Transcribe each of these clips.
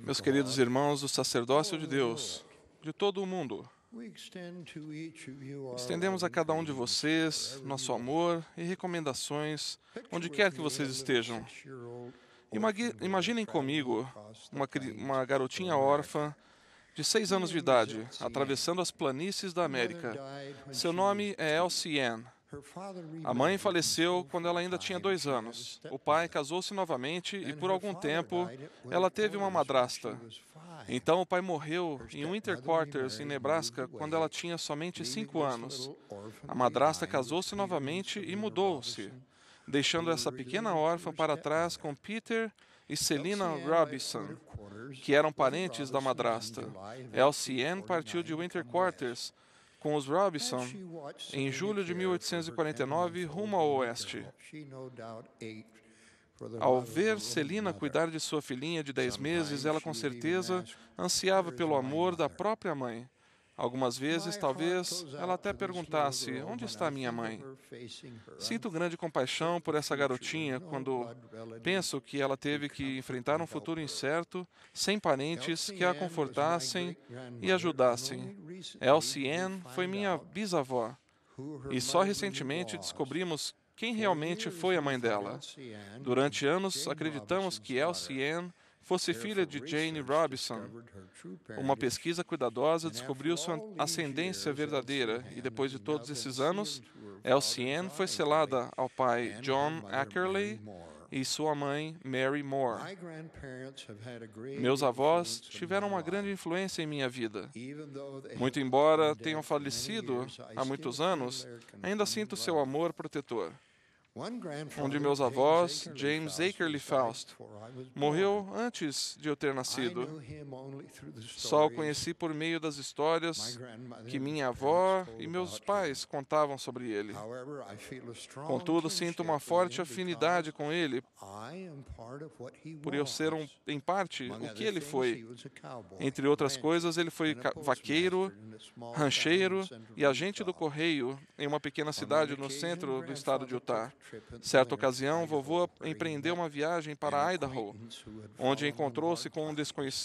Meus queridos irmãos do sacerdócio de Deus, de todo o mundo, estendemos a cada um de vocês nosso amor e recomendações, onde quer que vocês estejam. Imaginem comigo uma garotinha órfã de 6 anos de idade, atravessando as planícies da América. Seu nome é Elsie Ann. A mãe faleceu quando ela ainda tinha 2 anos. O pai casou-se novamente e, por algum tempo, ela teve uma madrasta. Então, o pai morreu em Winter Quarters, em Nebraska, quando ela tinha somente 5 anos. A madrasta casou-se novamente e mudou-se, deixando essa pequena órfã para trás com Peter e Selina Robinson, que eram parentes da madrasta. Elsie Ann partiu de Winter Quarters com os Robinson em julho de 1849, rumo ao oeste. Ao ver Selina cuidar de sua filhinha de 10 meses, ela com certeza ansiava pelo amor da própria mãe. Algumas vezes, talvez, ela até perguntasse: onde está minha mãe? Sinto grande compaixão por essa garotinha quando penso que ela teve que enfrentar um futuro incerto, sem parentes que a confortassem e ajudassem. Elsie Ann foi minha bisavó, e só recentemente descobrimos quem realmente foi a mãe dela. Durante anos, acreditamos que Elsie Ann fosse filha de Jane Robinson. Uma pesquisa cuidadosa descobriu sua ascendência verdadeira, e depois de todos esses anos, Elsie Ann foi selada ao pai John Ackerley e sua mãe Mary Moore. Meus avós tiveram uma grande influência em minha vida. Muito embora tenham falecido há muitos anos, ainda sinto seu amor protetor. Um de meus avós, James Akerley Faust, morreu antes de eu ter nascido. Só o conheci por meio das histórias que minha avó e meus pais contavam sobre ele. Contudo, sinto uma forte afinidade com ele, por eu ser, em parte, o que ele foi. Entre outras coisas, ele foi vaqueiro, rancheiro e agente do correio em uma pequena cidade no centro do estado de Utah. Certa ocasião, vovô empreendeu uma viagem para Idaho, onde encontrou-se com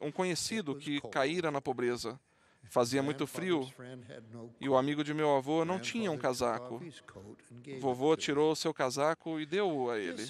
um conhecido que caíra na pobreza. Fazia muito frio e o amigo de meu avô não tinha um casaco. Vovô tirou seu casaco e deu-o a ele.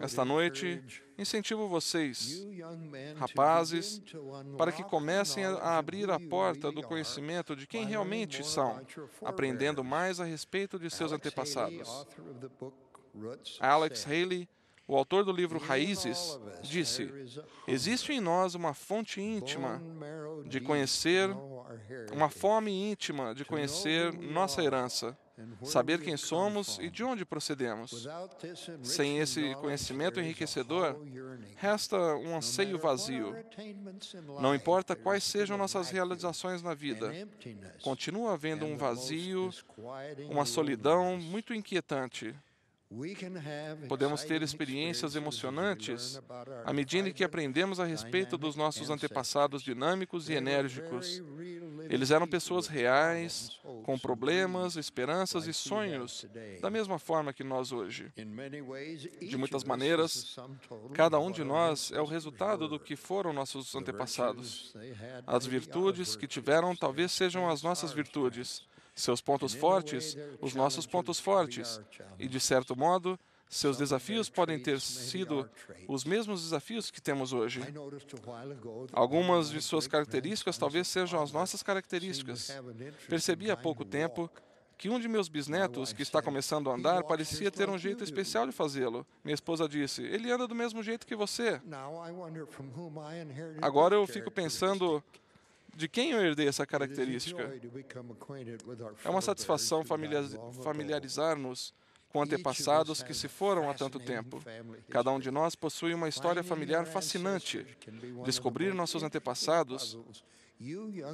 Esta noite, incentivo vocês, rapazes, para que comecem a abrir a porta do conhecimento de quem realmente são, aprendendo mais a respeito de seus antepassados. Alex Haley, o autor do livro Raízes, disse: existe em nós uma fonte íntima de conhecer, uma fome íntima de conhecer nossa herança, saber quem somos e de onde procedemos. Sem esse conhecimento enriquecedor, resta um anseio vazio. Não importa quais sejam nossas realizações na vida, continua havendo um vazio, uma solidão muito inquietante. Podemos ter experiências emocionantes à medida que aprendemos a respeito dos nossos antepassados dinâmicos e enérgicos. Eles eram pessoas reais, com problemas, esperanças e sonhos, da mesma forma que nós hoje. De muitas maneiras, cada um de nós é o resultado do que foram nossos antepassados. As virtudes que tiveram talvez sejam as nossas virtudes. Seus pontos fortes, os nossos pontos fortes. E, de certo modo, seus desafios podem ter sido os mesmos desafios que temos hoje. Algumas de suas características talvez sejam as nossas características. Percebi há pouco tempo que um de meus bisnetos, que está começando a andar, parecia ter um jeito especial de fazê-lo. Minha esposa disse: ele anda do mesmo jeito que você. Agora eu fico pensando: de quem eu herdei essa característica? É uma satisfação familiarizar-nos com antepassados que se foram há tanto tempo. Cada um de nós possui uma história familiar fascinante. Descobrir nossos antepassados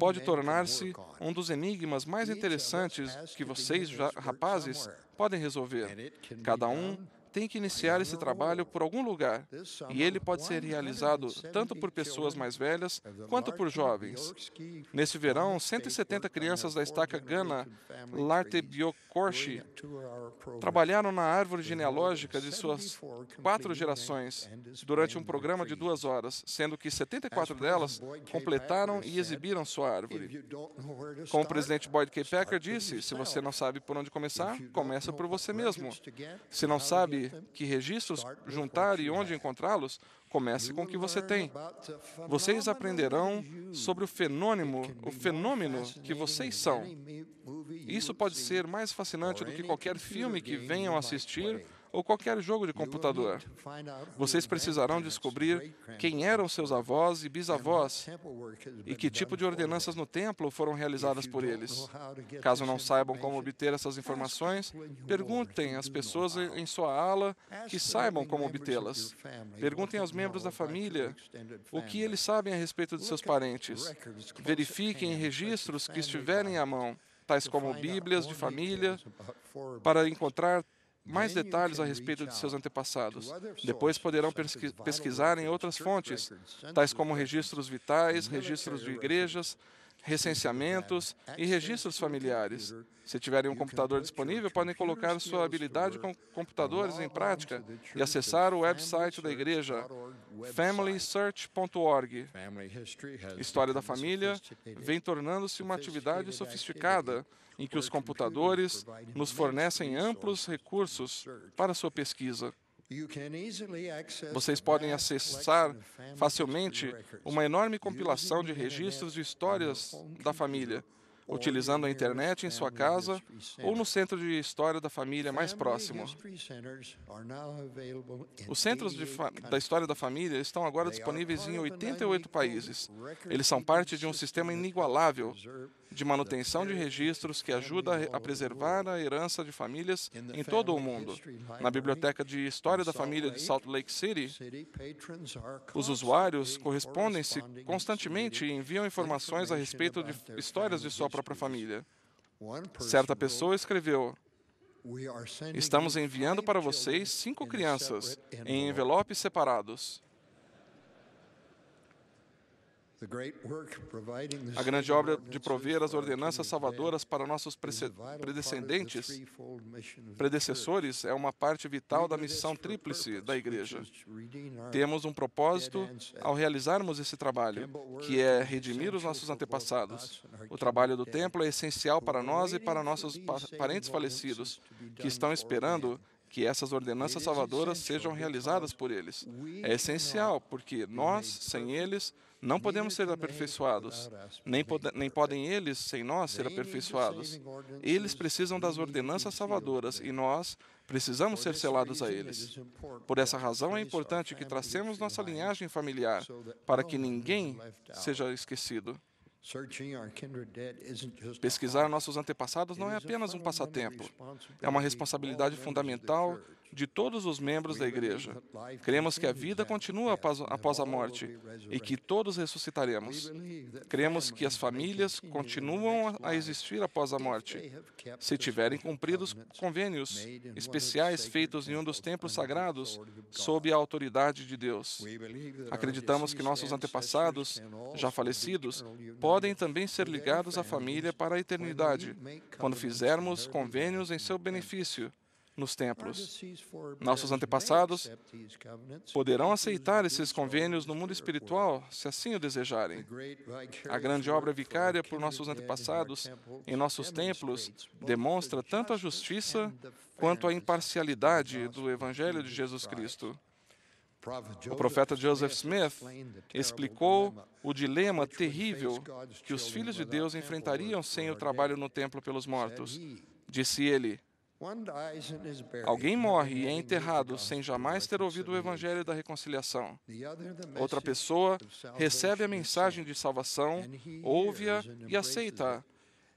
pode tornar-se um dos enigmas mais interessantes que vocês, rapazes, podem resolver. Cada um tem que iniciar esse trabalho por algum lugar, e ele pode ser realizado tanto por pessoas mais velhas quanto por jovens. Nesse verão, 170 crianças da estaca Gana Lartebiokorshi trabalharam na árvore genealógica de suas 4 gerações durante um programa de 2 horas, sendo que 74 delas completaram e exibiram sua árvore. Como o presidente Boyd K. Packer disse, se você não sabe por onde começar, começa por você mesmo. Se não sabe que registros juntar e onde encontrá-los, comece com o que você tem. Vocês aprenderão sobre o fenômeno que vocês são. Isso pode ser mais fascinante do que qualquer filme que venham assistir ou qualquer jogo de computador. Vocês precisarão descobrir quem eram seus avós e bisavós e que tipo de ordenanças no templo foram realizadas por eles. Caso não saibam como obter essas informações, perguntem às pessoas em sua ala que saibam como obtê-las. Perguntem aos membros da família o que eles sabem a respeito de seus parentes. Verifiquem registros que estiverem à mão, tais como bíblias de família, para encontrar mais detalhes a respeito de seus antepassados. Depois poderão pesquisar em outras fontes, tais como registros vitais, registros de igrejas, recenseamentos e registros familiares. Se tiverem um computador disponível, podem colocar sua habilidade com computadores em prática e acessar o website da igreja, familysearch.org. História da família vem tornando-se uma atividade sofisticada em que os computadores nos fornecem amplos recursos para sua pesquisa. Vocês podem acessar facilmente uma enorme compilação de registros de histórias da família, utilizando a internet em sua casa ou no centro de história da família mais próximo. Os centros da história da família estão agora disponíveis em 88 países. Eles são parte de um sistema inigualável de manutenção de registros que ajuda a preservar a herança de famílias em todo o mundo. Na Biblioteca de História da Família de Salt Lake City, os usuários correspondem-se constantemente e enviam informações a respeito de histórias de sua própria família. Certa pessoa escreveu: "Estamos enviando para vocês 5 crianças em envelopes separados." A grande obra de prover as ordenanças salvadoras para nossos predecessores é uma parte vital da missão tríplice da Igreja. Temos um propósito ao realizarmos esse trabalho, que é redimir os nossos antepassados. O trabalho do templo é essencial para nós e para nossos parentes falecidos, que estão esperando que essas ordenanças salvadoras sejam realizadas por eles. É essencial, porque nós, sem eles, não podemos ser aperfeiçoados, nem podem eles, sem nós, ser aperfeiçoados. Eles precisam das ordenanças salvadoras e nós precisamos ser selados a eles. Por essa razão é importante que tracemos nossa linhagem familiar, para que ninguém seja esquecido. Pesquisar nossos antepassados não é apenas um passatempo. É uma responsabilidade fundamental de todos os membros da Igreja. Cremos que a vida continua após a morte e que todos ressuscitaremos. Cremos que as famílias continuam a existir após a morte, se tiverem cumprido os convênios especiais feitos em um dos templos sagrados sob a autoridade de Deus. Acreditamos que nossos antepassados, já falecidos, podem também ser ligados à família para a eternidade, quando fizermos convênios em seu benefício nos templos. Nossos antepassados poderão aceitar esses convênios no mundo espiritual, se assim o desejarem. A grande obra vicária por nossos antepassados em nossos templos demonstra tanto a justiça quanto a imparcialidade do Evangelho de Jesus Cristo. O profeta Joseph Smith explicou o dilema terrível que os filhos de Deus enfrentariam sem o trabalho no templo pelos mortos. Disse ele: "Alguém morre e é enterrado sem jamais ter ouvido o Evangelho da reconciliação. Outra pessoa recebe a mensagem de salvação, ouve-a e aceita-a,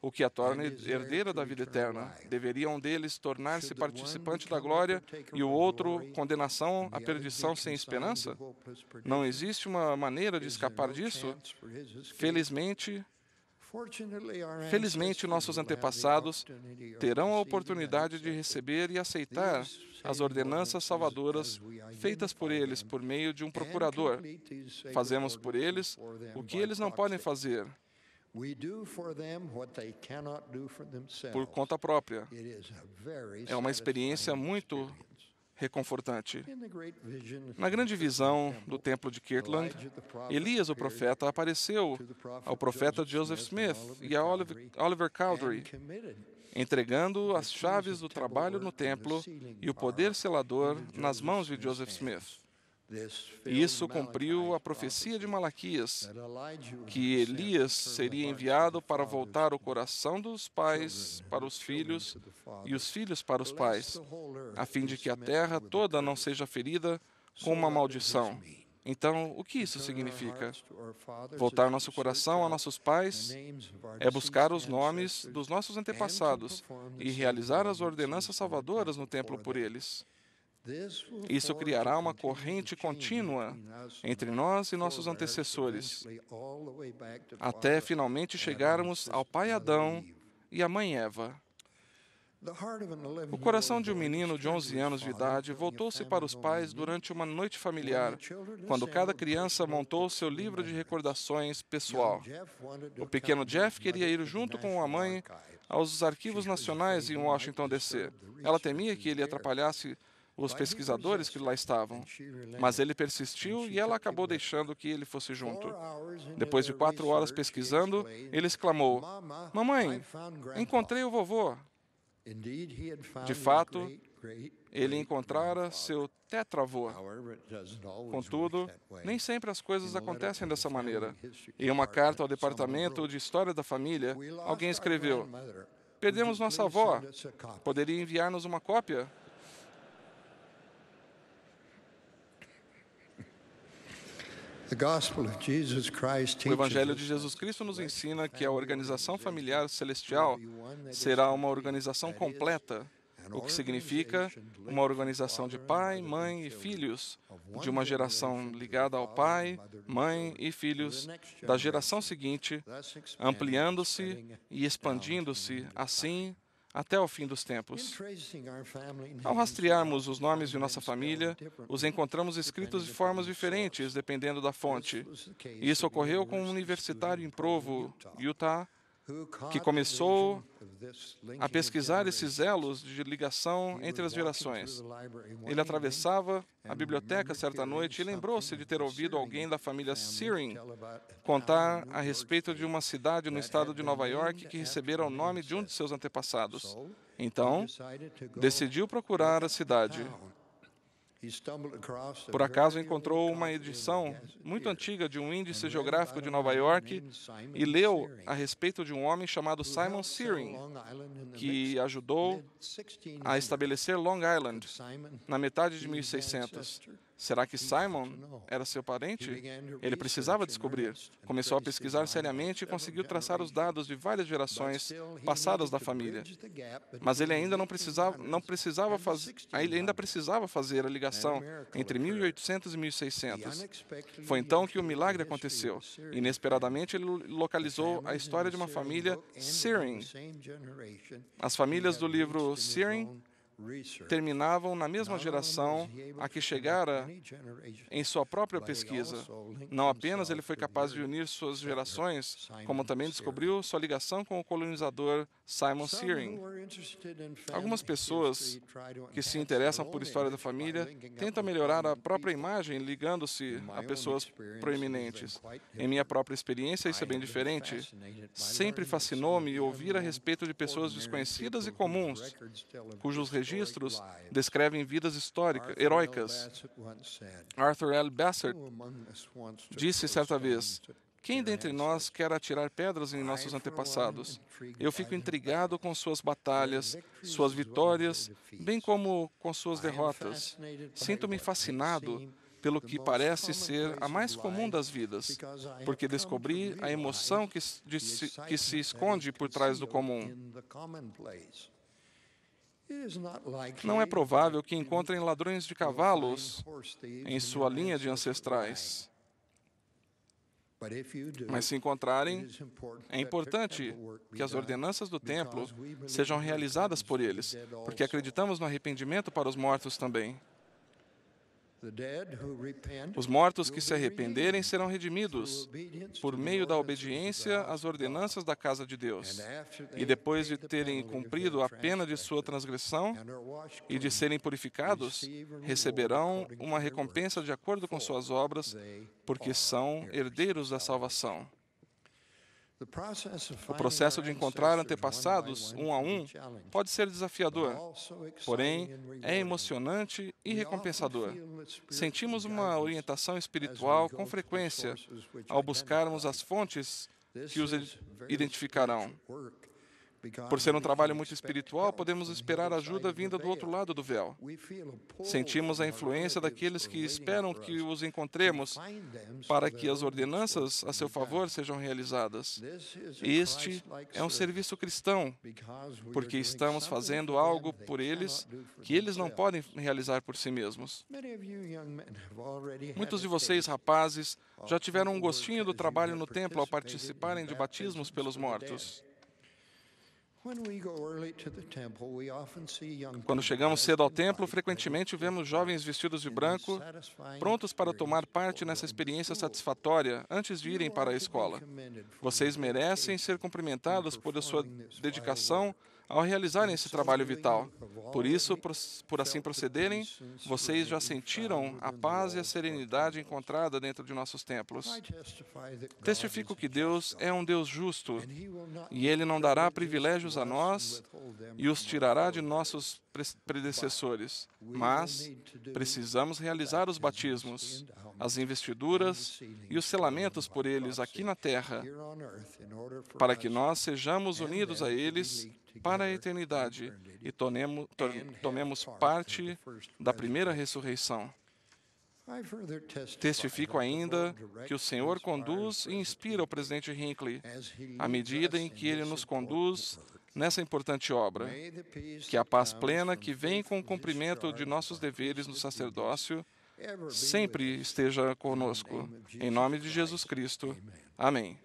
o que a torna herdeira da vida eterna. Deveria um deles tornar-se participante da glória e o outro condenação à perdição sem esperança? Não existe uma maneira de escapar disso? Felizmente, Felizmente, nossos antepassados terão a oportunidade de receber e aceitar as ordenanças salvadoras feitas por eles por meio de um procurador. Fazemos por eles o que eles não podem fazer por conta própria. É uma experiência muito reconfortante. Na grande visão do templo de Kirtland, Elias, o profeta, apareceu ao profeta Joseph Smith e a Oliver Cowdery, entregando as chaves do trabalho no templo e o poder selador nas mãos de Joseph Smith. Isso cumpriu a profecia de Malaquias, que Elias seria enviado para voltar o coração dos pais para os filhos e os filhos para os pais, a fim de que a terra toda não seja ferida com uma maldição. Então, o que isso significa? Voltar nosso coração a nossos pais é buscar os nomes dos nossos antepassados e realizar as ordenanças salvadoras no templo por eles. Isso criará uma corrente contínua entre nós e nossos antecessores, até finalmente chegarmos ao pai Adão e à mãe Eva. O coração de um menino de 11 anos de idade voltou-se para os pais durante uma noite familiar, quando cada criança montou seu livro de recordações pessoal. O pequeno Jeff queria ir junto com a mãe aos arquivos nacionais em Washington, D.C. Ela temia que ele atrapalhasse os pesquisadores que lá estavam, mas ele persistiu e ela acabou deixando que ele fosse junto. Depois de 4 horas pesquisando, ele exclamou: "Mamãe, encontrei o vovô." De fato, ele encontrara seu tetravô. Contudo, nem sempre as coisas acontecem dessa maneira. Em uma carta ao Departamento de História da Família, alguém escreveu: "Perdemos nossa avó. Poderia enviar-nos uma cópia?" O Evangelho de Jesus Cristo nos ensina que a organização familiar celestial será uma organização completa, o que significa uma organização de pai, mãe e filhos, de uma geração ligada ao pai, mãe e filhos da geração seguinte, ampliando-se e expandindo-se assim até o fim dos tempos. Ao rastrearmos os nomes de nossa família, os encontramos escritos de formas diferentes, dependendo da fonte. Isso ocorreu com um universitário em Provo, Utah, que começou a pesquisar esses elos de ligação entre as gerações. Ele atravessava a biblioteca certa noite e lembrou-se de ter ouvido alguém da família Searing contar a respeito de uma cidade no estado de Nova York que recebera o nome de um de seus antepassados. Então, decidiu procurar a cidade. Por acaso encontrou uma edição muito antiga de um índice geográfico de Nova York e leu a respeito de um homem chamado Simon Searing, que ajudou a estabelecer Long Island na metade de 1600. Será que Simon era seu parente? Ele precisava descobrir. Começou a pesquisar seriamente e conseguiu traçar os dados de várias gerações passadas da família. Mas ele ainda precisava fazer a ligação entre 1800 e 1600. Foi então que o milagre aconteceu. Inesperadamente, ele localizou a história de uma família Searing. As famílias do livro Searing terminavam na mesma geração a que chegara em sua própria pesquisa. Não apenas ele foi capaz de unir suas gerações, como também descobriu sua ligação com o colonizador Simon Searing. Algumas pessoas que se interessam por história da família tentam melhorar a própria imagem ligando-se a pessoas proeminentes. Em minha própria experiência, isso é bem diferente. Sempre fascinou-me ouvir a respeito de pessoas desconhecidas e comuns, cujos registros descrevem vidas heróicas. Arthur L. Bassett disse certa vez: "Quem dentre nós quer atirar pedras em nossos antepassados? Eu fico intrigado com suas batalhas, suas vitórias, bem como com suas derrotas. Sinto-me fascinado pelo que parece ser a mais comum das vidas, porque descobri a emoção que se esconde por trás do comum. Não é provável que encontrem ladrões de cavalos em sua linha de ancestrais. Mas se encontrarem, é importante que as ordenanças do templo sejam realizadas por eles, porque acreditamos no arrependimento para os mortos também. Os mortos que se arrependerem serão redimidos por meio da obediência às ordenanças da casa de Deus. E depois de terem cumprido a pena de sua transgressão e de serem purificados, receberão uma recompensa de acordo com suas obras, porque são herdeiros da salvação. O processo de encontrar antepassados um a um pode ser desafiador, porém é emocionante e recompensador. Sentimos uma orientação espiritual com frequência ao buscarmos as fontes que os identificarão. Por ser um trabalho muito espiritual, podemos esperar ajuda vinda do outro lado do véu. Sentimos a influência daqueles que esperam que os encontremos para que as ordenanças a seu favor sejam realizadas. Este é um serviço cristão, porque estamos fazendo algo por eles que eles não podem realizar por si mesmos. Muitos de vocês, rapazes, já tiveram um gostinho do trabalho no templo ao participarem de batismos pelos mortos. Quando chegamos cedo ao templo, frequentemente vemos jovens vestidos de branco, prontos para tomar parte nessa experiência satisfatória antes de irem para a escola. Vocês merecem ser cumprimentados por sua dedicação ao realizarem esse trabalho vital. Por isso, por assim procederem, vocês já sentiram a paz e a serenidade encontrada dentro de nossos templos. Testifico que Deus é um Deus justo, e Ele não dará privilégios a nós e os tirará de nossos predecessores. Mas precisamos realizar os batismos, as investiduras e os selamentos por eles aqui na terra, para que nós sejamos unidos a eles para a eternidade e tomemos parte da primeira ressurreição. Testifico ainda que o Senhor conduz e inspira o presidente Hinckley à medida em que ele nos conduz nessa importante obra. Que a paz plena que vem com o cumprimento de nossos deveres no sacerdócio sempre esteja conosco. Em nome de Jesus Cristo. Amém.